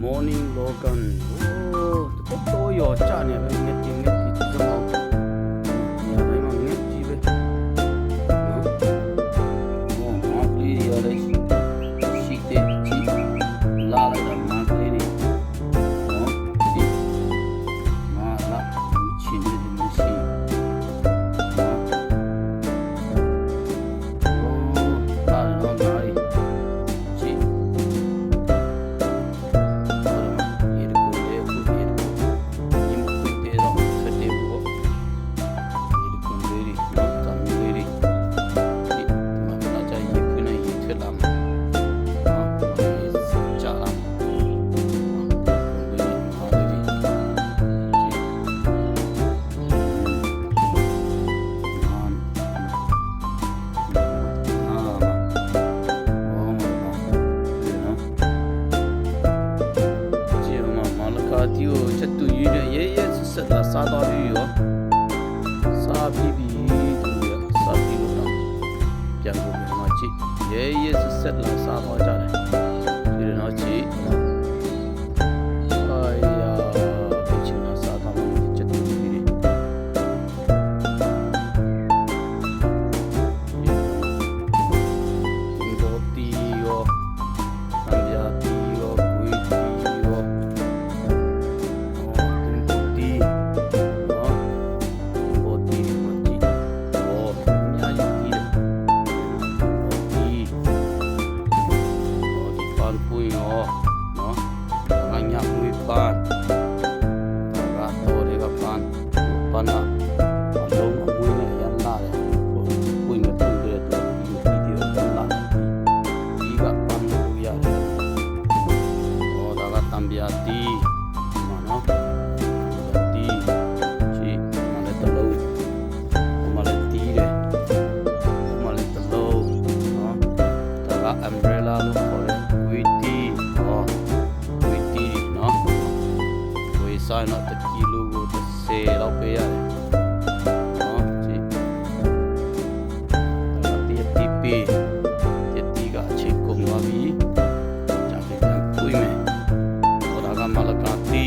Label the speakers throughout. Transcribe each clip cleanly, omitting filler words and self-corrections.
Speaker 1: morning logan တော့ရောကြနေပဲငက်တီဒီစမောဒီအတိုင်းမှာငက်ကြီးပဲနော်မောင်လေးရလေးရှိတဲ့ကြီးလာလိုက်တာမောင်လေးနော်ဒီမာလာချင်းနေတယ်မရှိဒီကိုချက်တူရွေးနဲ့ရဲဆက်လာစားသွားပြီရောစားပြီးပြီသူရစားပြီးလို့တော့ပြန်ဖို့ပြန်မကြည့်ရဲဆက်လာစားသွားကြတယ်ဒီတော့ကြည့်အာယာဘယ်ချင်းလာစားသွားမှချက်တူရွေးဒီဘောတီရောအမ်ယာတီရောဝီတီရောumbrella လို့ခေါ်တယ်ဝီတီနော်ဝေးဆိုင်တော့1 ကီလိုကို30လောက်ပေးရတယ်နော်ကြည့်ဒါကတီတီကအချိန်ကုန်သွားပြီကြာပြီပြန်ပွေးမယ်ဟောဒါကမလကာတီ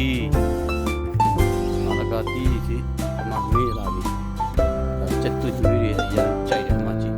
Speaker 1: ကြည့်အမမေးလာပြီချက်တူကျွေးရရကြိုက်တယ်အမကြည့်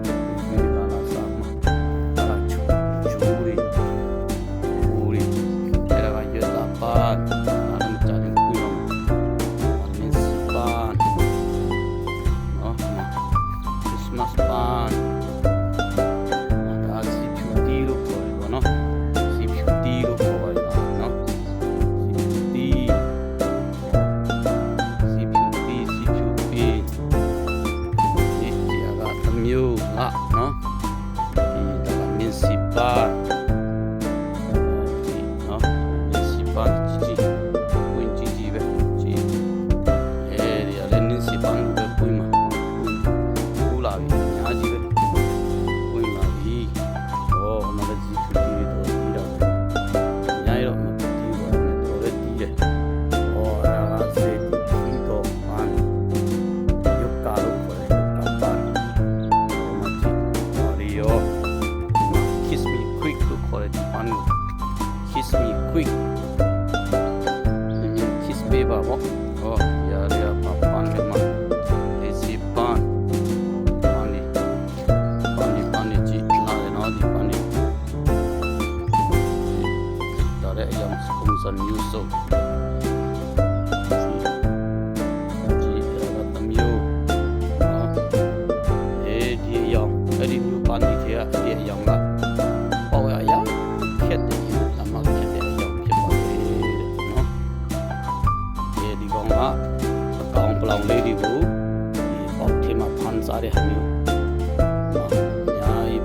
Speaker 1: Kiss me quick. Kiss me ba bo. Oh, ya dia papan ke ma. Desi pan. Pani ji na le no di pani. Tare ayam sponsor new so. Ji ra tam yo. Di ayam. Di new pani thia di ayam la. Pau ya ya. Khet diအကောင်ပလောင်လေးတွေကိုဒီပေါက်ထဲမှာဖန်စားတဲ့ဟာမျိုးနော်အများကြီး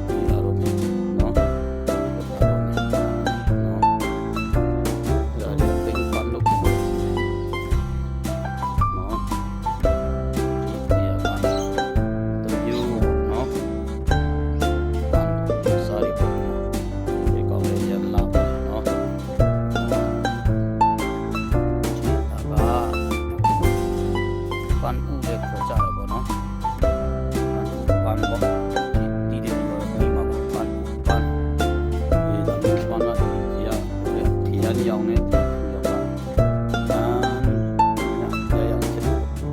Speaker 1: ပြီးလာတော့မယ်နော်ဒါရီပင် န်ရောင်နဲ့ရောက်ပါရရချက်ဒီ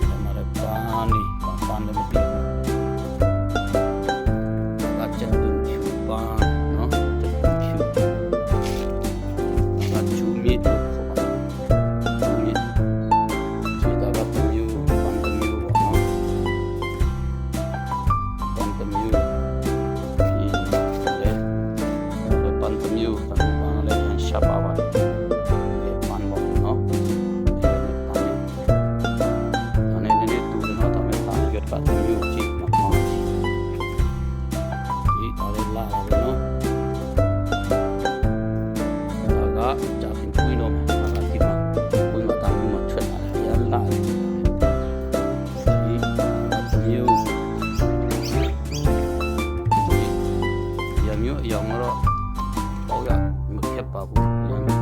Speaker 1: မှာလည်းပန်းလေးမပြီးအချက်တူချူပန်းနော်ချက်တူချူအချူမြစ်တော့ခေါ်ပါချူမြစ်ဒီတော့ကမျိုးပန်းတမျိုးပေါ့နော်ပန်းတမျိုးရှာပါပါပန်းပေါ့နော်အနေနဲ့တူတယ်နော်တမန်သားရွက်ပတ်မျိုးကြည့်မှာပေါ့ဒီတော်လေးလာတယ်နော်ဒါကကြာဖင်ပွေးတော့မှာဒီမှာပွေးမှာတာမျိုးမှာထွက်လာတယ်ရလာတယ်ဒီမျိုးရမျိုးအယောင်တော့ပေါ့ရမခက်ပါဘူး